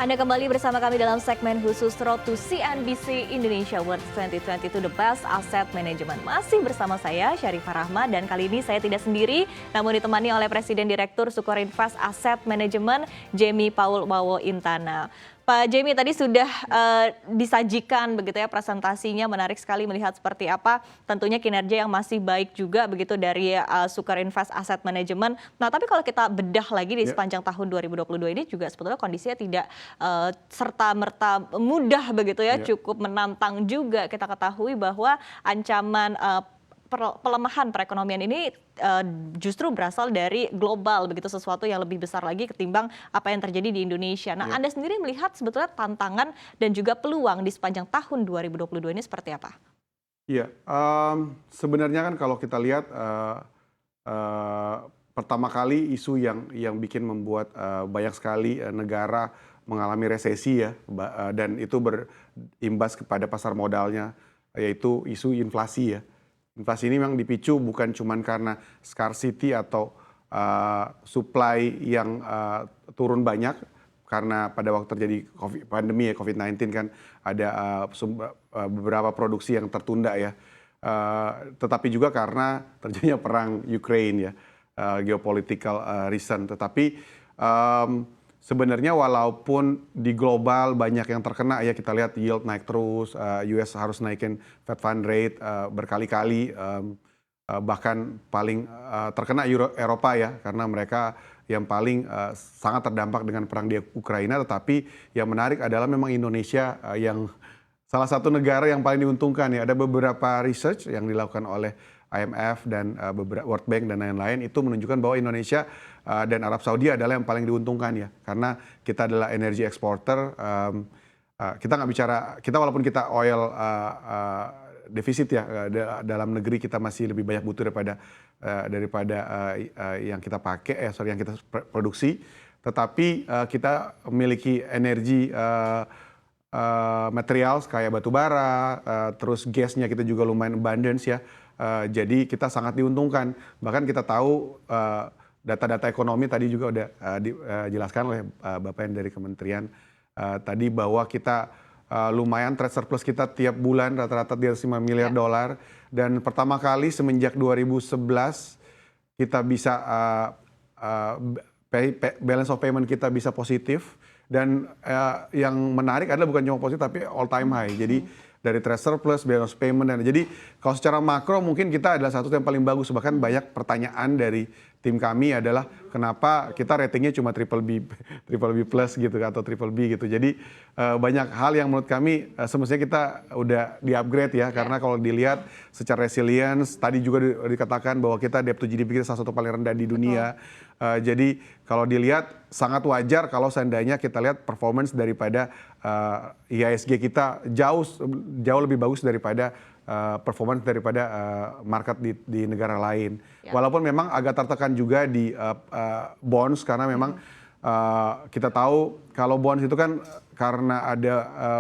Anda kembali bersama kami dalam segmen khusus Road to CNBC Indonesia Awards 2022 The Best Asset Management. Masih bersama saya Syarifah Rahma dan kali ini saya tidak sendiri namun ditemani oleh Presiden Direktur Sukor Invest Asset Management Jamie Paul Wawo Intana. Pak Jamie, tadi sudah disajikan begitu ya presentasinya, menarik sekali melihat seperti apa tentunya kinerja yang masih baik juga begitu dari Sukor Invest Asset Management. Nah, tapi kalau kita bedah lagi di sepanjang tahun 2022 ini juga sebetulnya kondisinya tidak serta-merta mudah begitu ya, cukup menantang juga. Kita ketahui bahwa ancaman pelemahan perekonomian ini justru berasal dari global begitu, sesuatu yang lebih besar lagi ketimbang apa yang terjadi di Indonesia. Nah, Anda sendiri melihat sebetulnya tantangan dan juga peluang di sepanjang tahun 2022 ini seperti apa? Iya, sebenarnya kan kalau kita lihat pertama kali isu yang bikin membuat banyak sekali negara mengalami resesi ya, dan itu berimbas kepada pasar modalnya, yaitu isu inflasi ya. Inflasi ini memang dipicu bukan cuma karena scarcity atau supply yang turun banyak, karena pada waktu terjadi pandemi ya COVID-19 kan ada beberapa produksi yang tertunda ya. Tetapi juga karena terjadinya perang Ukraine ya, geopolitical reason. Tetapi sebenarnya walaupun di global banyak yang terkena ya, kita lihat yield naik terus, US harus naikin Fed Fund Rate berkali-kali, bahkan paling terkena Eropa ya, karena mereka yang paling sangat terdampak dengan perang di Ukraina. Tetapi yang menarik adalah memang Indonesia yang salah satu negara yang paling diuntungkan ya. Ada beberapa research yang dilakukan oleh IMF dan World Bank dan lain-lain itu menunjukkan bahwa Indonesia dan Arab Saudi adalah yang paling diuntungkan ya, karena kita adalah energy exporter. Kita nggak bicara, kita walaupun kita oil defisit ya, dalam negeri kita masih lebih banyak butuh daripada yang kita pakai, yang kita produksi. Tetapi kita memiliki energi material kayak batu bara, terus gasnya kita juga lumayan abundance ya. Jadi kita sangat diuntungkan. Bahkan kita tahu data-data ekonomi tadi juga udah dijelaskan oleh Bapak yang dari Kementerian tadi, bahwa kita lumayan trade surplus kita tiap bulan rata-rata di atas 5 miliar dolar. Dan pertama kali semenjak 2011 kita bisa balance of payment kita bisa positif. Dan yang menarik adalah bukan cuma positif tapi all time high. Jadi dari trade surplus, balance payment, dan jadi kalau secara makro mungkin kita adalah satu yang paling bagus. Bahkan banyak pertanyaan dari tim kami adalah kenapa kita ratingnya cuma triple B plus gitu atau triple B gitu. Jadi banyak hal yang menurut kami semestinya kita udah di-upgrade ya, karena kalau dilihat secara resilience tadi juga dikatakan bahwa kita debt to GDP kita salah satu paling rendah di dunia. Jadi kalau dilihat sangat wajar kalau seandainya kita lihat performance daripada IHSG kita jauh lebih bagus daripada performance daripada market di negara lain. Walaupun memang agak tertekan juga di bonds, karena memang kita tahu kalau bonds itu kan karena ada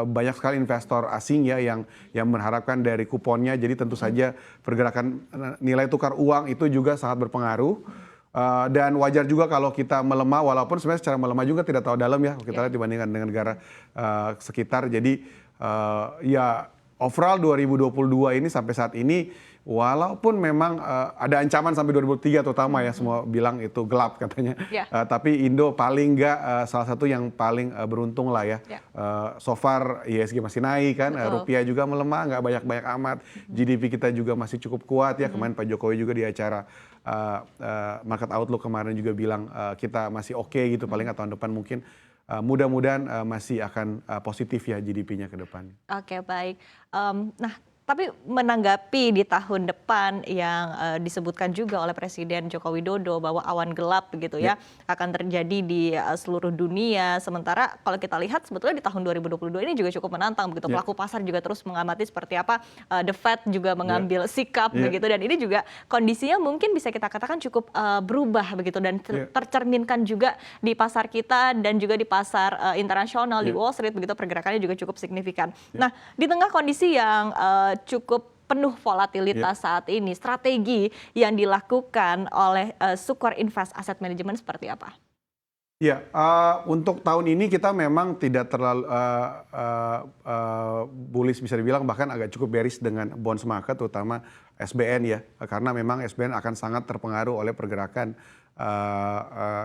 banyak sekali investor asing ya yang mengharapkan dari kuponnya. Jadi tentu saja pergerakan nilai tukar uang itu juga sangat berpengaruh. Dan wajar juga kalau kita melemah, walaupun sebenarnya secara melemah juga tidak tahu dalam ya, kita lihat dibandingkan dengan negara sekitar. Jadi ya overall 2022 ini sampai saat ini, walaupun memang ada ancaman sampai 2003 terutama ya, semua bilang itu gelap katanya. Tapi Indo paling nggak salah satu yang paling beruntung lah ya. So far IHSG masih naik kan, rupiah juga melemah, nggak banyak-banyak amat. GDP kita juga masih cukup kuat ya. Kemarin Pak Jokowi juga di acara Market Outlook kemarin juga bilang kita masih oke gitu, paling nggak tahun depan mungkin. Mudah-mudahan masih akan positif ya GDP-nya ke depan. Oke, baik. Nah, tapi menanggapi di tahun depan yang disebutkan juga oleh Presiden Joko Widodo bahwa awan gelap begitu ya akan terjadi di seluruh dunia. Sementara kalau kita lihat sebetulnya di tahun 2022 ini juga cukup menantang begitu. Pelaku pasar juga terus mengamati seperti apa The Fed juga mengambil sikap begitu, dan ini juga kondisinya mungkin bisa kita katakan cukup berubah begitu dan tercerminkan juga di pasar kita dan juga di pasar internasional di Wall Street begitu, pergerakannya juga cukup signifikan. Nah, di tengah kondisi yang cukup penuh volatilitas saat ini, strategi yang dilakukan oleh Sukor Invest Asset Management seperti apa? Ya, untuk tahun ini kita memang tidak terlalu bullish bisa dibilang, bahkan agak cukup bearish dengan bonds market, terutama SBN ya, karena memang SBN akan sangat terpengaruh oleh pergerakan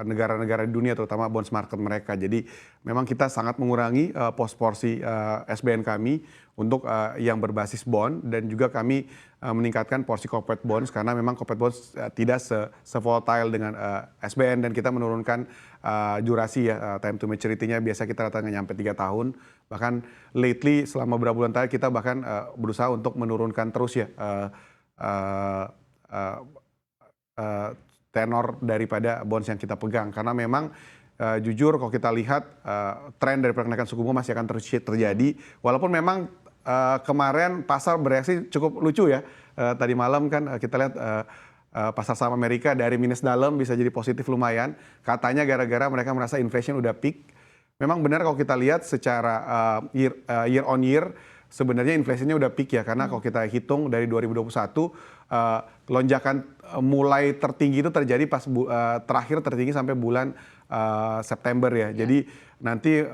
negara-negara di dunia, terutama bonds market mereka. Jadi memang kita sangat mengurangi porsi SBN kami untuk yang berbasis bond, dan juga kami meningkatkan porsi corporate bonds karena memang corporate bonds tidak se-volatile dengan SBN, dan kita menurunkan durasi ya, time to maturity-nya biasa kita rata nyampe 3 tahun. Bahkan lately selama beberapa bulan terakhir kita bahkan berusaha untuk menurunkan terus ya tenor daripada bonds yang kita pegang, karena memang jujur kalau kita lihat tren dari kenaikan suku bunga masih akan terus terjadi, walaupun memang kemarin pasar bereaksi cukup lucu ya. Tadi malam kan kita lihat pasar saham Amerika dari minus dalam bisa jadi positif lumayan. Katanya gara-gara mereka merasa inflation udah peak. Memang benar kalau kita lihat secara year on year sebenarnya inflasinya udah peak ya, karena kalau kita hitung dari 2021 lonjakan mulai tertinggi itu terjadi pas terakhir tertinggi sampai bulan September ya. Jadi nanti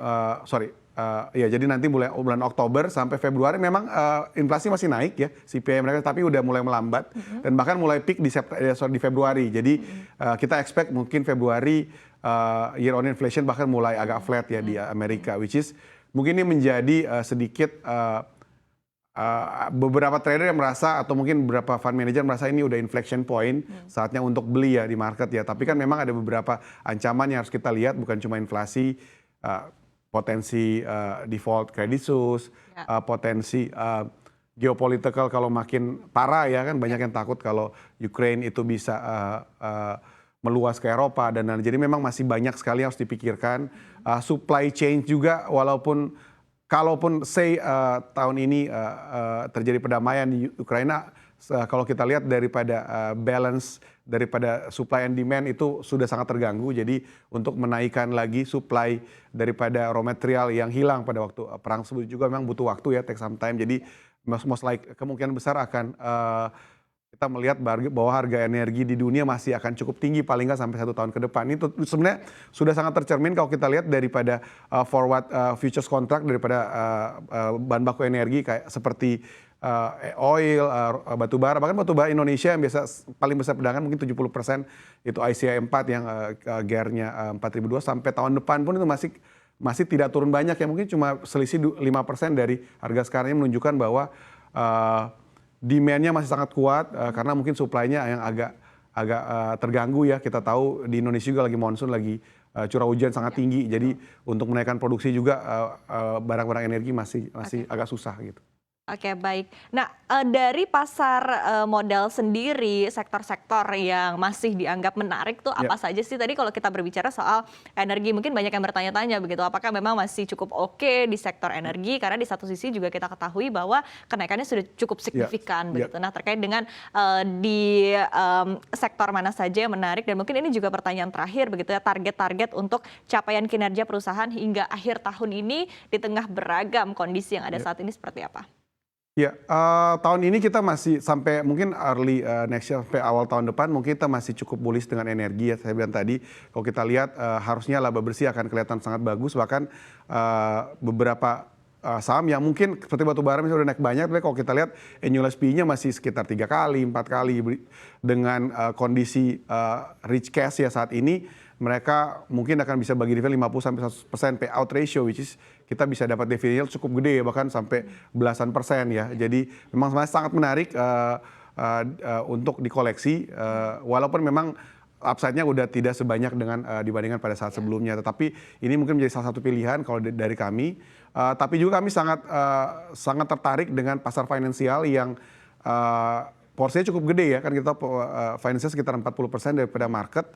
jadi nanti bulan Oktober sampai Februari memang inflasi masih naik ya, CPI mereka, tapi udah mulai melambat dan bahkan mulai peak di Februari. Jadi kita expect mungkin Februari year on inflation bahkan mulai agak flat ya di Amerika, which is mungkin ini menjadi sedikit beberapa trader yang merasa, atau mungkin beberapa fund manager merasa ini udah inflection point, saatnya untuk beli ya di market ya. Tapi kan memang ada beberapa ancaman yang harus kita lihat, bukan cuma inflasi, potensi default kreditus, potensi geopolitical kalau makin parah ya kan, banyak yang takut kalau Ukraine itu bisa meluas ke Eropa dan lain-lain. Jadi memang masih banyak sekali yang harus dipikirkan. Supply chain juga, kalaupun tahun ini terjadi perdamaian di Ukraina, kalau kita lihat daripada balance daripada supply and demand itu sudah sangat terganggu. Jadi untuk menaikkan lagi supply daripada raw material yang hilang pada waktu perang tersebut juga memang butuh waktu ya, take some time. Jadi most like kemungkinan besar akan kita melihat bahwa harga energi di dunia masih akan cukup tinggi paling nggak sampai 1 tahun ke depan. Ini sebenarnya sudah sangat tercermin kalau kita lihat daripada forward futures contract daripada bahan baku energi kayak seperti oil, batu bara, bahkan batu bara Indonesia yang biasa paling besar perdagangan mungkin 70% itu ICI 4 yang GER-nya 4.200, sampai tahun depan pun itu masih tidak turun banyak ya, mungkin cuma selisih 5% dari harga sekarang, ini menunjukkan bahwa demand-nya masih sangat kuat karena mungkin supply-nya yang agak terganggu ya. Kita tahu di Indonesia juga lagi monsun, lagi curah hujan sangat tinggi, jadi untuk menaikkan produksi juga barang-barang energi masih agak susah gitu. Oke, baik. Nah, dari pasar modal sendiri, sektor-sektor yang masih dianggap menarik tuh apa saja sih? Tadi kalau kita berbicara soal energi, mungkin banyak yang bertanya-tanya begitu, apakah memang masih cukup oke di sektor energi? Karena di satu sisi juga kita ketahui bahwa kenaikannya sudah cukup signifikan begitu. Nah, terkait dengan di sektor mana saja yang menarik, dan mungkin ini juga pertanyaan terakhir begitu ya, target-target untuk capaian kinerja perusahaan hingga akhir tahun ini di tengah beragam kondisi yang ada saat ini seperti apa? Ya, tahun ini kita masih sampai mungkin early next year, sampai awal tahun depan mungkin kita masih cukup bullish dengan energi ya. Saya bilang tadi, kalau kita lihat harusnya laba bersih akan kelihatan sangat bagus, bahkan beberapa saham yang mungkin seperti batu bara misalnya udah naik banyak, tapi kalau kita lihat annual SPI-nya masih sekitar 3 kali, 4 kali. Dengan kondisi rich cash ya saat ini, mereka mungkin akan bisa bagi dividen 50-100% payout ratio, which is kita bisa dapat dividen cukup gede ya, bahkan sampai belasan persen ya. Jadi memang sangat menarik untuk dikoleksi, walaupun memang upside-nya udah tidak sebanyak dengan dibandingkan pada saat sebelumnya. Tetapi ini mungkin menjadi salah satu pilihan kalau dari kami. Tapi juga kami sangat tertarik dengan pasar finansial yang porsinya cukup gede ya, kan kita finansial sekitar 40% daripada market.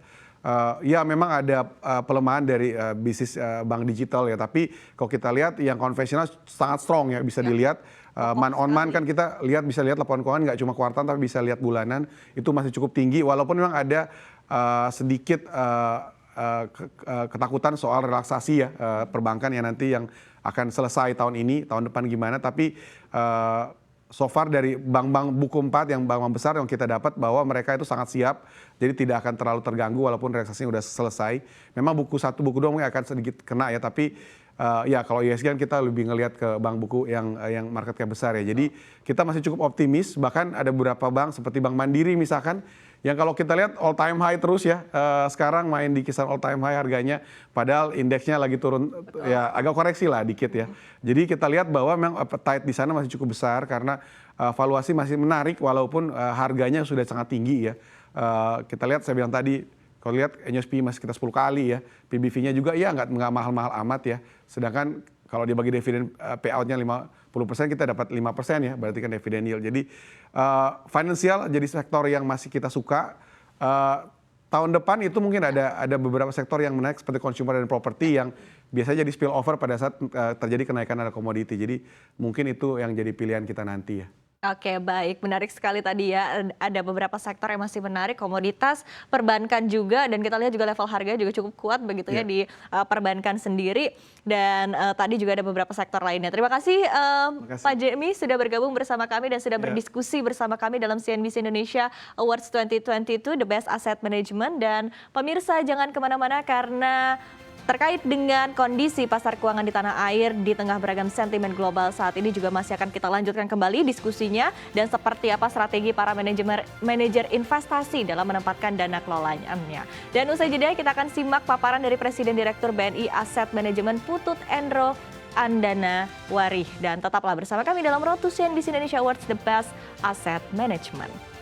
Ya memang ada pelemahan dari bisnis bank digital ya, tapi kalau kita lihat yang konvensional sangat strong ya, bisa dilihat month on month kan kita bisa lihat laporan keuangan nggak cuma kuartal tapi bisa lihat bulanan, itu masih cukup tinggi, walaupun memang ada sedikit ketakutan soal relaksasi ya perbankan yang nanti yang akan selesai tahun ini, tahun depan gimana, tapi so far dari bank-bank buku 4 yang bank-bank besar yang kita dapat bahwa mereka itu sangat siap, jadi tidak akan terlalu terganggu walaupun relaksasinya udah selesai. Memang buku 1, buku 2 mungkin akan sedikit kena ya, tapi ya kalau ISG kan kita lebih ngelihat ke bank buku yang market cap besar ya. Jadi kita masih cukup optimis, bahkan ada beberapa bank seperti Bank Mandiri misalkan, yang kalau kita lihat all time high terus ya, sekarang main di kisaran all time high harganya, padahal indeksnya lagi turun ya agak koreksi lah dikit ya. Jadi kita lihat bahwa memang appetite di sana masih cukup besar karena valuasi masih menarik walaupun harganya sudah sangat tinggi ya. Kita lihat saya bilang tadi, kalau lihat NSP masih sekitar 10 kali ya, PBV-nya juga ya nggak mahal-mahal amat ya. Sedangkan kalau dia bagi dividen payout-nya 50%, kita dapat 5% ya, berarti kan dividen yield. Jadi financial jadi sektor yang masih kita suka. Tahun depan itu mungkin ada beberapa sektor yang menaik seperti consumer dan property yang biasanya jadi spill over pada saat terjadi kenaikan harga komoditi. Jadi mungkin itu yang jadi pilihan kita nanti ya. Oke, baik. Menarik sekali tadi ya. Ada beberapa sektor yang masih menarik, komoditas, perbankan juga, dan kita lihat juga level harga juga cukup kuat begitu ya di perbankan sendiri. Dan tadi juga ada beberapa sektor lainnya. Terima kasih, Pak Jemi sudah bergabung bersama kami dan sudah berdiskusi bersama kami dalam CNBC Indonesia Awards 2022 The Best Asset Management. Dan pemirsa jangan kemana-mana karena terkait dengan kondisi pasar keuangan di tanah air di tengah beragam sentimen global saat ini juga masih akan kita lanjutkan kembali diskusinya dan seperti apa strategi para manajer investasi dalam menempatkan dana kelolanya. Dan usai jeda kita akan simak paparan dari Presiden Direktur BNI Asset Management Putut Endro Andana Warih. Dan tetaplah bersama kami dalam Road to CNBC Indonesia Awards The Best Asset Management.